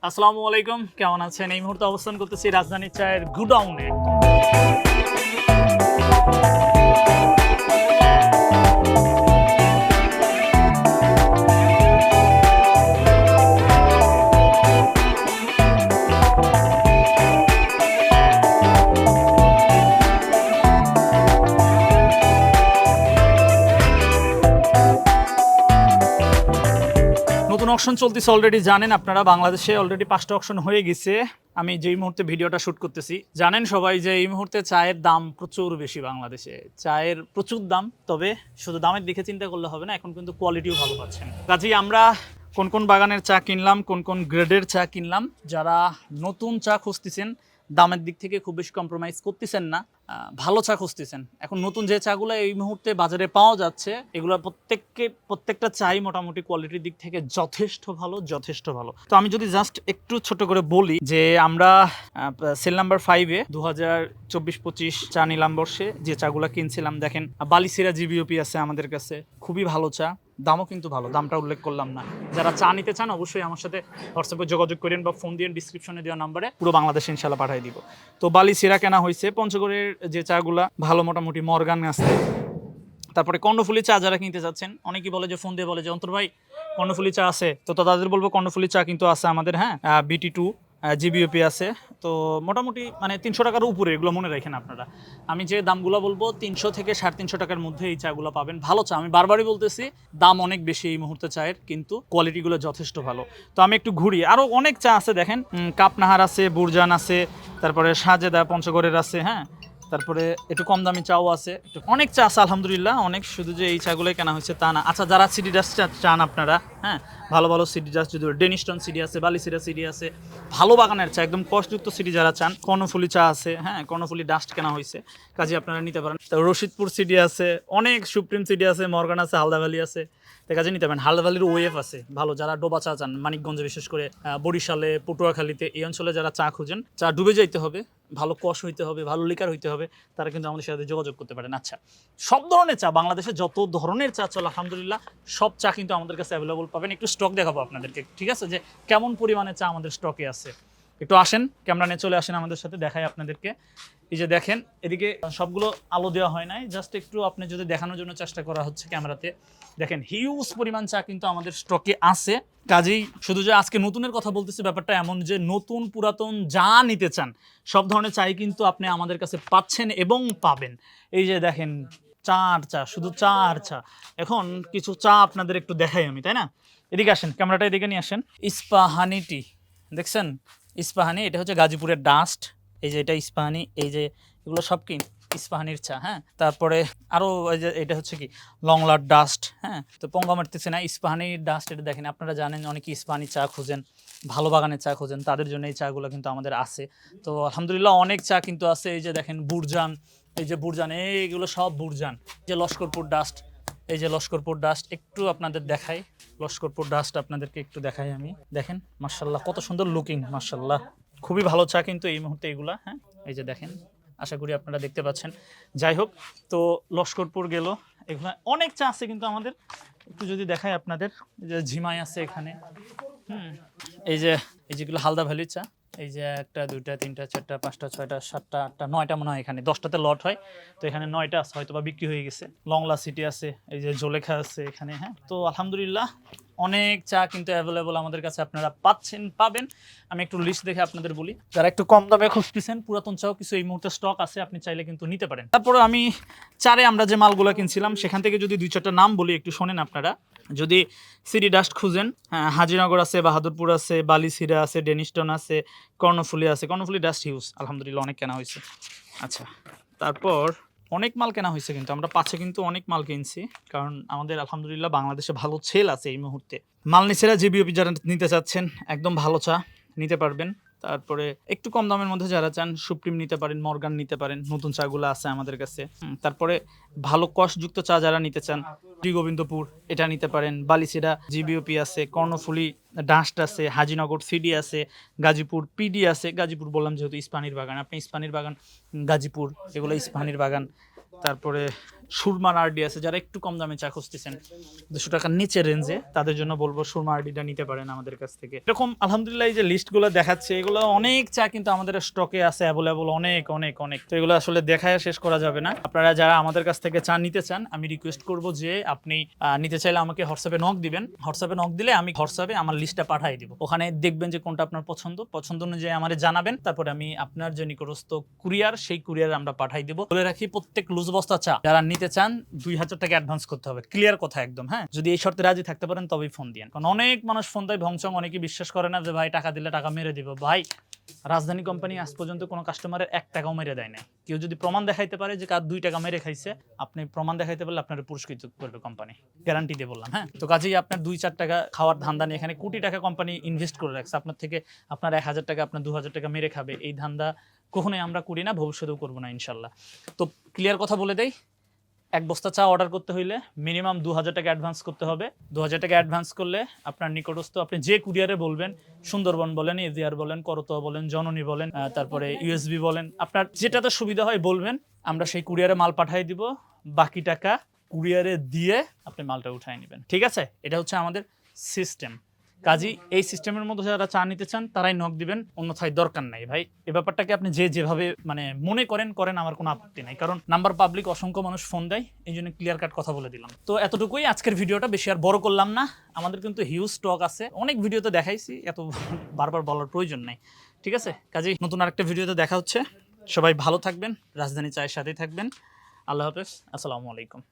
আসসালামু আলাইকুম, কেমন আছেন? এই মুহূর্তে অবস্থান করতেছি রাজধানী চায়ের গুডাউনে। নতুন অকশন চলতেছে, অলরেডি জানেন আপনারা। বাংলাদেশে অলরেডি 5টা অকশন হয়ে গেছে। আমি যেই মুহূর্তে ভিডিওটা শুট করতেছি, জানেন সবাই যে এই মুহূর্তে চায়ের দাম প্রচুর বেশি। বাংলাদেশে চায়ের প্রচুর দাম, তবে শুধু দামের দিকে চিন্তা করলে হবে না, এখন কিন্তু কোয়ালিটিও ভালো পাচ্ছেন। কাজেই আমরা কোন কোন বাগানের চা কিনলাম, কোন কোন গ্রেডের চা কিনলাম, যারা নতুন চা খুঁজতেছেন, দামের দিক থেকে খুব বেশি কম্প্রোমাইজ করতেছেন না, ভালো চা খুঁজতেছেন, এখন নতুন যে চাগুলো এই মুহূর্তে বাজারে পাওয়া যাচ্ছে, এগুলো প্রত্যেকটা চাই মোটামুটি কোয়ালিটির দিক থেকে যথেষ্ট ভালো। তো আমি যদি জাস্ট একটু ছোট করে বলি যে আমরা সেল নাম্বার 5-এ 2024-25 চা নিলাম বর্ষে যে চাগুলো কিনছিলাম, দেখেন বালিসিরা জিবিওপি আছে আমাদের কাছে, খুবই ভালো চা, দামও কিন্তু ভালো, দামটা উল্লেখ করলাম না। যারা চা নিতে চান অবশ্যই আমার সাথে হোয়াটসঅ্যাপে যোগাযোগ করেন বা ফোন দিয়ে ডিসক্রিপশনে দেওয়া নাম্বারে পুরো বাংলাদেশে ইনশাল্লাহ পাঠিয়ে দিব। তো বালিসিরা কেনা হয়েছে, পঞ্চগড়ের যে চাগুলা ভালো, মোটামুটি মর্গান আছে। তারপরে কর্ণফুলী চা যারা কিনতে চাচ্ছেন, অনেকেই বলে যে ফোন দিয়ে বলে যে অন্তর ভাই কর্ণফুলী চা আছে, তো তাদের বলবো কর্ণফুলী চা কিন্তু আছে আমাদের, হ্যাঁ, BT2 জিবিওপি আছে। তো মোটামুটি মানে 300 টাকার উপরে, এগুলো মনে রাখেন আপনারা। আমি যে দামগুলো বলবো 300 থেকে 350 টাকার মধ্যে এই চাগুলো পাবেন। ভালো চা, আমি বারবারই বলতেছি, দাম অনেক বেশি এই মুহূর্তে চায়ের, কিন্তু কোয়ালিটিগুলো যথেষ্ট ভালো। তো আমি একটু ঘুরি, আরও অনেক চা আছে দেখেন, কাপনাহার আছে, বুরজান আছে, তারপরে সাজেদা পঞ্চগড়ের আছে, হ্যাঁ, তারপরে একটু কম দামি চাও আছে, একটু অনেক চা আছে আলহামদুলিল্লাহ, অনেক। শুধু যে এই চাগুলোই কেনা হয়েছে তা না। আচ্ছা, যারা সিডি ডাস্ট চান আপনারা, হ্যাঁ, ভালো সিডি ডাস্ট, যদি ডেনিস্টন সিডি আছে, বালিসিরা সিডি আছে, ভালো বাগানের চা, একদম কষ্টযুক্ত সিডি যারা চান, কর্ণফুলী চা আছে, হ্যাঁ, কর্ণফুলী ডাস্ট কেনা হয়েছে, কাজে আপনারা নিতে পারেন। তো রশিদপুর সিডি আছে, অনেক সুপ্রিম সিডি আছে, মর্গান আছে, হালদা ভ্যালি আছে, তো কাজে নিতে পারেন। হালদা ভ্যালির ওয়েফ আছে ভালো, যারা ডোবা চা চান, মানিকগঞ্জে বিশেষ করে, বরিশালে, পটুয়াখালীতে, এই অঞ্চলে যারা চা খুঁজেন, চা ডুবে যাইতে হবে, ভালো কষ হইতে হবে, ভালো লিকার হইতে হবে, তারা কিন্তু আমাদের সাথে যোগাযোগ করতে পারেন। আচ্ছা, সব ধরনের চা, বাংলাদেশে যত ধরনের চা চলে আলহামদুলিল্লাহ সব চা কিন্তু আমাদের কাছে অ্যাভেলেবল পাবেন। একটু স্টক দেখাবো আপনাদেরকে, ঠিক আছে, যে কেমন পরিমাণে চা আমাদের স্টকে আছে। একটু আসেন, ক্যামেরা নিয়ে চলে আসেন আমাদের সাথে, দেখাই আপনাদেরকে। এই যে দেখেন, এদিকে সবগুলো আলো দেওয়া হয় নাই, জাস্ট একটু আপনি যদি দেখানোর জন্য চেষ্টা করা হচ্ছে ক্যামেরাতে। দেখেন হিউজ পরিমাণ চা কিন্তু আমাদের স্টকে আছে। কাজেই শুধু যে আজকে নতুনের কথা বলতেছি, ব্যাপারটা এমন যে নতুন পুরাতন যা নিতে চান সব ধরনের চাই কিন্তু আপনি আমাদের কাছে পাচ্ছেন এবং পাবেন। এই যে দেখেন, চা, শুধু চা আর চা। এখন কিছু চা আপনাদের একটু দেখাই আমি, তাই না? এদিকে আসেন, ক্যামেরাটা এদিকে নিয়ে আসেন। ইস্পাহানি টি দেখছেন, ইস্পাহানি, এটা হচ্ছে গাজীপুরের ডাস্ট। এই যে এটা ইস্পাহানি, এই যে এগুলো সব কি ইস্পাহানির চা, হ্যাঁ। তারপরে আরও এই যে এটা হচ্ছে কি লংলার ডাস্ট, হ্যাঁ। তো পঙ্গা মারতেছে না, ইস্পাহানির ডাস্ট, এটা দেখেন। আপনারা জানেন অনেকে ইস্পাহানি চা খুঁজেন, ভালো বাগানের চা খুঁজেন, তাদের জন্য এই চাগুলো কিন্তু আমাদের আছে। তো আলহামদুলিল্লাহ অনেক চা কিন্তু আছে। এই যে দেখেন বুরজান, এই যে বুরজান, এইগুলো সব বুরজান। যে লস্করপুর ডাস্ট, এই যে লস্করপুর ডাস্ট, একটু আপনাদের দেখাই, লস্করপুর ডাস্ট আপনাদেরকে একটু দেখাই আমি। দেখেন মাশাআল্লাহ কত সুন্দর লুকিং, মাশাআল্লাহ খুবই ভালো চা কিন্তু এই মুহূর্তে এগুলা, হ্যাঁ। এই যে দেখেন, আশা করি আপনারা দেখতে পাচ্ছেন। যাই হোক, তো লস্করপুর গেল, এগুলা অনেক চা আছে কিন্তু আমাদের। একটু যদি দেখাই আপনাদের, এই যে ঝিমাই আছে এখানে, এই যেগুলো হালদা ভ্যালির চা, এই যে 1 2 3 4 5 6 7 8 9টা মনে হয়, এখানে 10টাতে লট হয়, তো এখানে 9টা আছে, হয়তো বা বিক্রি হয়ে গেছে। লংলা সিটি আছে, এই যে জোলেখা আছে এখানে, হ্যাঁ। তো আলহামদুলিল্লাহ অনেক চা কিন্তু অ্যাভেলেবল আমাদের কাছে, আপনারা পাবেন। আমি একটু লিস্ট দেখে আপনাদের বলি, যারা একটু কম দামে খুঁজতেছেন, পুরাতন চাও কিছু এই মুহূর্তে স্টক আছে, আপনি চাইলে কিন্তু নিতে পারেন। তারপরে আমি চারে আমরা যে মালগুলো কিনছিলাম সেখান থেকে যদি 2-4টা নাম বলি, একটু শোনেন আপনারা। যদি সিডি ডাস্ট খুঁজেন, হ্যাঁ, হাজিনগর আছে, বাহাদুরপুর আছে, বালিসিরা আছে, ডেনিস্টন আছে, কর্ণফুলী আছে। কর্ণফুলী ডাস্ট হিউজ আলহামদুলিল্লাহ অনেক কেনা হয়েছে। আচ্ছা, তারপর অনেক মাল কেনা হয়েছে কিন্তু আমরা পাচ্ছে কিন্তু অনেক মাল কিনছি, কারণ আমাদের আলহামদুলিল্লাহ বাংলাদেশে ভালো সেল আছে এই মুহূর্তে। মাল নিচেরা জিবিওপি যারা নিতে চাচ্ছেন, একদম ভালো চা নিতে পারবেন। তারপরে একটু কম দামের মধ্যে যারা চান, সুপ্রিম নিতে পারেন, মর্গান নিতে পারেন, নতুন চাগুলো আছে আমাদের কাছে। তারপরে ভালো কষযুক্ত চা যারা নিতে চান, গোবিন্দপুর এটা নিতে পারেন, বালিসিরা জিবিওপি আছে, কর্ণফুলী ডাস্ট আছে, হাজিনগর সিডি আছে, গাজীপুর পিডি আছে। গাজীপুর বললাম যেহেতু ইস্পাহানির বাগান, আপনি ইস্পাহানির বাগান, গাজীপুর, এগুলো ইস্পাহানির বাগান। তারপরে সুরমা আরডি আছে, যারা একটু কম দামে চা খুঁজতেছেন 200 টাকার নিচে রেঞ্জে, তাদের জন্য বলবো সুরমা আরডিটা নিতে পারেন আমাদের কাছ থেকে। এরকম আলহামদুলিল্লাহ এই যে লিস্টগুলো দেখাচ্ছে, এগুলো অনেক চা কিন্তু আমাদের স্টকে আছে অ্যাভেলেবল, অনেক অনেক অনেক। তো এগুলো আসলে দেখায় শেষ করা যাবে না। আপনারা যারা আমাদের কাছ থেকে চা নিতে চান, আমি রিকোয়েস্ট করব যে আপনি নিতে চাইলে আমাকে হোয়াটসঅ্যাপে নক দিবেন। হোয়াটসঅ্যাপে নক দিলে আমি হোয়াটসঅ্যাপে আমার লিস্টটা পাঠিয়ে দিব। ওখানে দেখবেন যে কোনটা আপনার পছন্দ অনুযায়ী আমারে জানাবেন, তারপরে আমি আপনার যে নিকটস্থ কুরিয়ার, সেই কুরিয়ার আমরা পাঠিয়ে দিব। বলে রাখি, প্রত্যেক লুজ বস্তা চা যারা নিতে চান 2000 টাকা অ্যাডভান্স করতে হবে। ক্লিয়ার কথা একদম। হ্যাঁ, যদি এই শর্তে রাজি থাকতে পারেন তবেই ফোন দিন, কারণ অনেক মানুষ ফোন দেয় ভংচং, অনেকে বিশ্বাস করে না যে ভাই টাকা দিলে টাকা মেরে দিব। ভাই, রাজধানী কোম্পানি আজ পর্যন্ত কোনো কাস্টমারের 1 টাকাও মেরে দেয় না। কেউ যদি প্রমাণ দেখাইতে পারে যে কার 2 টাকা মেরে খাইছে, আপনি প্রমাণ দেখাইতে পারলে আপনার পুরস্কৃত করবে কোম্পানি, গ্যারান্টি দিয়ে বললাম। হ্যাঁ, তো কাজেই আপনার 2-4 টাকা খাওয়ার ধান্দা নিয়ে এখানে কোটি টাকা কোম্পানি ইনভেস্ট করে রাখছে আপনার থেকে, আপনার 1000 টাকা আপনার 2000 টাকা মেরে খাবে, এই ধান্দা কখনোই আমরা করি না, ভবিষ্যতেও করবো না ইনশাল্লাহ। তো ক্লিয়ার কথা বলে দেই, 1 বস্তা চা অর্ডার করতে হইলে মিনিমাম 2000 টাকা অ্যাডভান্স করতে হবে। 2000 টাকা অ্যাডভান্স করলে আপনার নিকটস্থ, আপনি যে কুরিয়ারে বলবেন, সুন্দরবন বলেন, এজিআর বলেন, করতোয়া বলেন, জননী বলেন, তারপরে ইউএসবি বলেন, আপনার যেটাতে সুবিধা হয় বলবেন, আমরা সেই কুরিয়ারে মাল পাঠিয়ে দিব। বাকি টাকা কুরিয়ারে দিয়ে আপনি মালটা উঠায় নেবেন। ঠিক আছে, এটা হচ্ছে আমাদের সিস্টেম। কাজী এই সিস্টেমের মধ্যে যারা চা নিতে চান তারাই নক দিবেন, অন্যথায় দরকার নাই ভাই। এই ব্যাপারটাকে আপনি যেভাবে মানে মনে করেন, আমার কোনো আপত্তি নাই, কারণ নাম্বার পাবলিক, অসংখ্য মানুষ ফোন দেয়, এই জন্য ক্লিয়ার কাট কথা বলে দিলাম। তো এতটুকুই আজকের ভিডিওটা, বেশি আর বড় করলাম না। আমাদের কিন্তু হিউজ স্টক আছে, অনেক ভিডিওতে দেখাইছি, এত বারবার বলার প্রয়োজন নাই। ঠিক আছে, কাজী নতুন আরেকটা ভিডিওতে দেখা হচ্ছে। সবাই ভালো থাকবেন, রাজধানী চায়ের সাথেই থাকবেন। আল্লাহ হাফেজ, আসসালামু আলাইকুম।